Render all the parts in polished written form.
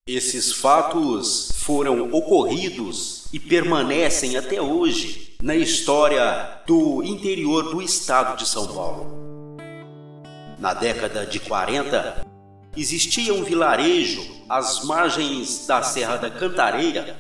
Esses fatos foram ocorridos e permanecem até hoje na história do interior do estado de São Paulo. Na década de 40, existia um vilarejo às margens da Serra da Cantareira,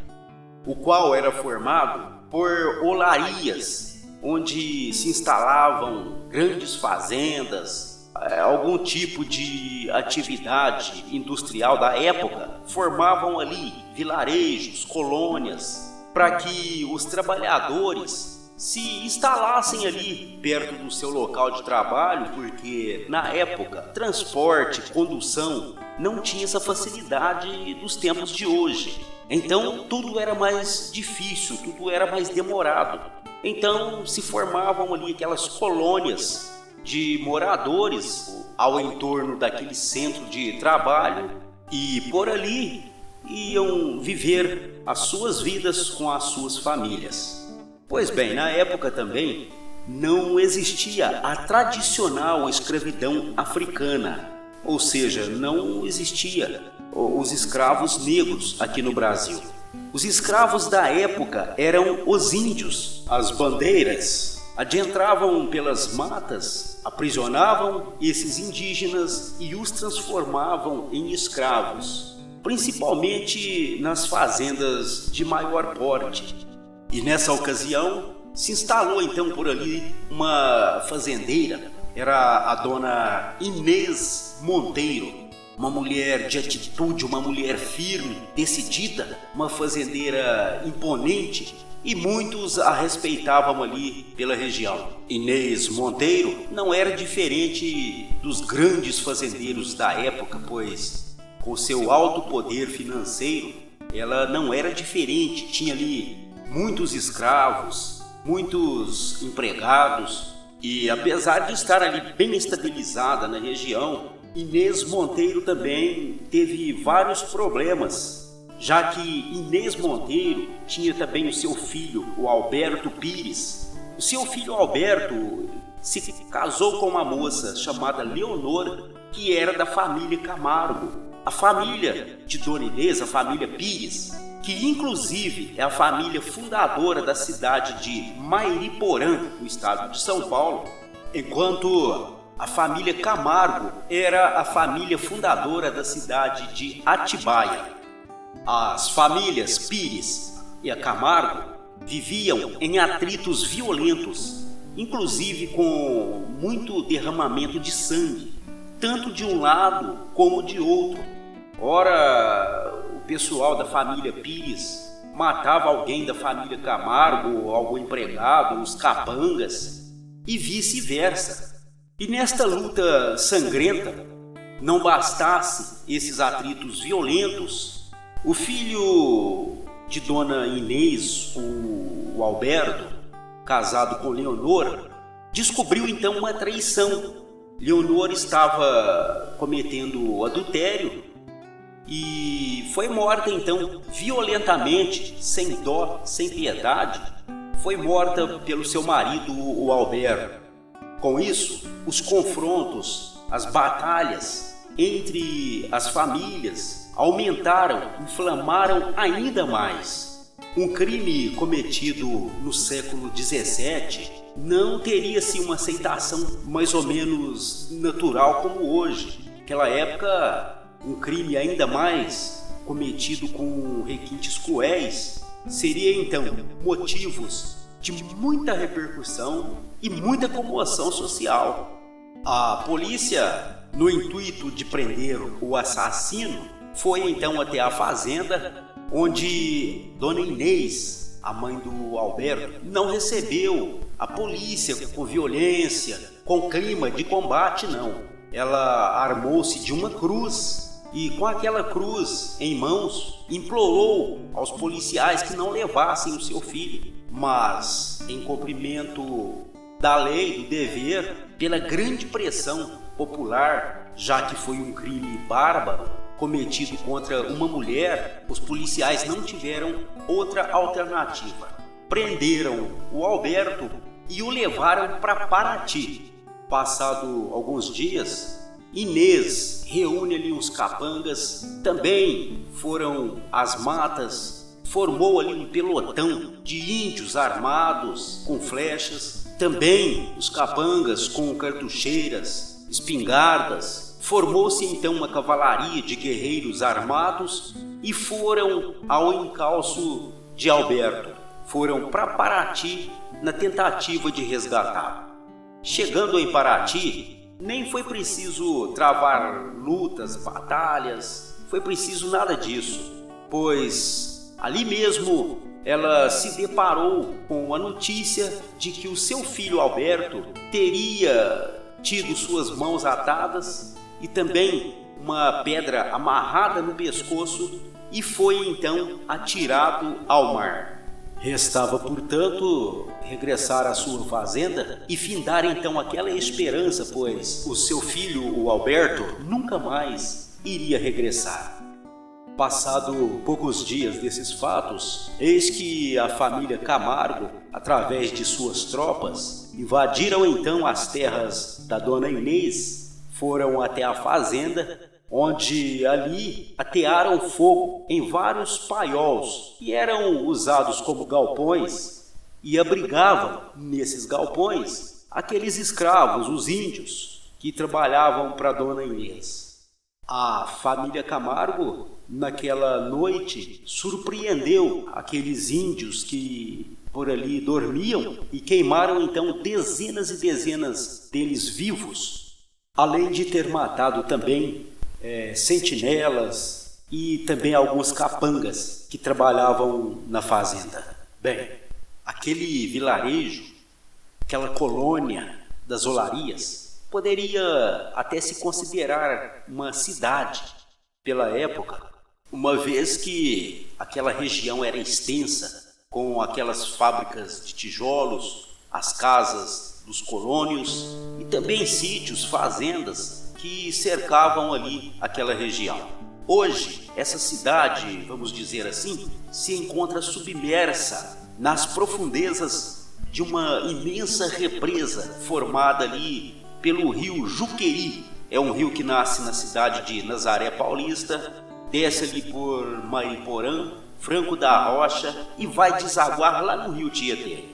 o qual era formado por olarias, onde se instalavam grandes fazendas, algum tipo de atividade industrial da época, formavam ali vilarejos, colônias, para que os trabalhadores se instalassem ali perto do seu local de trabalho, porque na época transporte, condução não tinha essa facilidade dos tempos de hoje. Então tudo era mais difícil, tudo era mais demorado. Então se formavam ali aquelas colônias de moradores ao entorno daquele centro de trabalho e por ali iam viver as suas vidas com as suas famílias. Pois bem, na época também não existia a tradicional escravidão africana, ou seja, não existia os escravos negros aqui no Brasil. Os escravos da época eram os índios. As bandeiras adentravam pelas matas, aprisionavam esses indígenas e os transformavam em escravos, principalmente nas fazendas de maior porte. E nessa ocasião se instalou então por ali uma fazendeira, era a dona Inês Monteiro, uma mulher de atitude, uma mulher firme, decidida, uma fazendeira imponente, e muitos a respeitavam ali pela região. Inês Monteiro não era diferente dos grandes fazendeiros da época, pois com seu alto poder financeiro, ela não era diferente, tinha ali muitos escravos, muitos empregados, e apesar de estar ali bem estabilizada na região, Inês Monteiro também teve vários problemas, já que Inês Monteiro tinha também o seu filho, o Alberto Pires. O seu filho Alberto se casou com uma moça chamada Leonor, que era da família Camargo. A família de Dona Inês, a família Pires, que inclusive é a família fundadora da cidade de Mairiporã, no estado de São Paulo, enquanto a família Camargo era a família fundadora da cidade de Atibaia. As famílias Pires e a Camargo viviam em atritos violentos, inclusive com muito derramamento de sangue, tanto de um lado como de outro. Ora, o pessoal da família Pires matava alguém da família Camargo, algum empregado, os capangas, e vice-versa. E nesta luta sangrenta, não bastasse esses atritos violentos, o filho de Dona Inês, o Alberto, casado com Leonor, descobriu então uma traição. Leonor estava cometendo adultério e foi morta então violentamente, sem dó, sem piedade, foi morta pelo seu marido, o Alberto. Com isso, os confrontos, as batalhas entre as famílias aumentaram, inflamaram ainda mais. Um crime cometido no século XVII não teria-se uma aceitação mais ou menos natural como hoje. Naquela época, um crime ainda mais cometido com requintes cruéis seria então motivos de muita repercussão e muita comoção social. A polícia, no intuito de prender o assassino, foi então até a fazenda, onde Dona Inês, a mãe do Alberto, não recebeu a polícia com violência, com clima de combate, não. Ela armou-se de uma cruz e, com aquela cruz em mãos, implorou aos policiais que não levassem o seu filho. Mas, em cumprimento da lei, do dever, pela grande pressão popular, já que foi um crime bárbaro cometido contra uma mulher, os policiais não tiveram outra alternativa. Prenderam o Alberto e o levaram para Paraty. Passado alguns dias, Inês reúne ali uns capangas, também foram às matas, formou ali um pelotão de índios armados com flechas, também os capangas com cartucheiras, espingardas. Formou-se então uma cavalaria de guerreiros armados e foram ao encalço de Alberto. Foram para Paraty na tentativa de resgatá-lo. Chegando em Paraty, nem foi preciso travar lutas, batalhas, foi preciso nada disso, pois ali mesmo ela se deparou com a notícia de que o seu filho Alberto teria tido suas mãos atadas e também uma pedra amarrada no pescoço e foi então atirado ao mar. Restava, portanto, regressar à sua fazenda e findar então aquela esperança, pois o seu filho, o Alberto, nunca mais iria regressar. Passado poucos dias desses fatos, eis que a família Camargo, através de suas tropas, invadiram então as terras da dona Inês, foram até a fazenda, onde ali atearam fogo em vários paióis que eram usados como galpões e abrigavam nesses galpões aqueles escravos, os índios, que trabalhavam para Dona Inês. A família Camargo, naquela noite, surpreendeu aqueles índios que por ali dormiam e queimaram então dezenas e dezenas deles vivos, além de ter matado também sentinelas e também alguns capangas que trabalhavam na fazenda. Bem, aquele vilarejo, aquela colônia das Olarias, poderia até se considerar uma cidade pela época, uma vez que aquela região era extensa, com aquelas fábricas de tijolos, as casas dos colônios e também sítios, fazendas que cercavam ali aquela região. Hoje, essa cidade, vamos dizer assim, se encontra submersa nas profundezas de uma imensa represa formada ali pelo rio Juqueri. É um rio que nasce na cidade de Nazaré Paulista, desce ali por Mariporã, Franco da Rocha e vai desaguar lá no rio Tietê.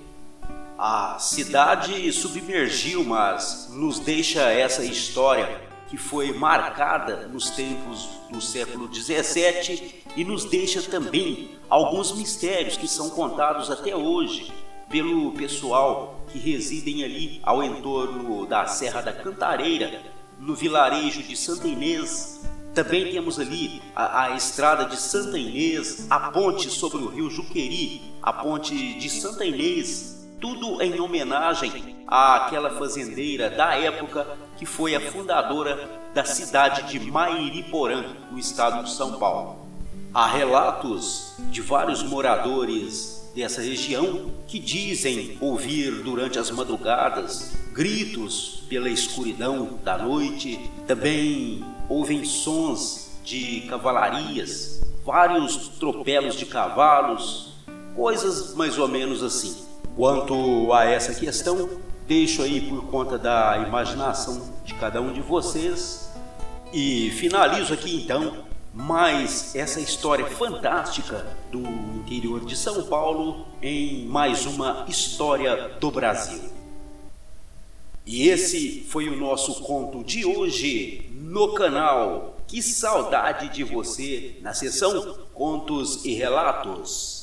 A cidade submergiu, mas nos deixa essa história que foi marcada nos tempos do século XVII e nos deixa também alguns mistérios que são contados até hoje pelo pessoal que residem ali ao entorno da Serra da Cantareira, no vilarejo de Santa Inês. Também temos ali a estrada de Santa Inês, a ponte sobre o rio Juqueri, a ponte de Santa Inês, tudo em homenagem àquela fazendeira da época que foi a fundadora da cidade de Mairiporã, no estado de São Paulo. Há relatos de vários moradores dessa região que dizem ouvir durante as madrugadas gritos pela escuridão da noite, também ouvem sons de cavalarias, vários tropelos de cavalos, coisas mais ou menos assim. Quanto a essa questão, deixo aí por conta da imaginação de cada um de vocês e finalizo aqui então mais essa história fantástica do interior de São Paulo em mais uma História do Brasil. E esse foi o nosso conto de hoje no canal. Que saudade de você na seção Contos e Relatos.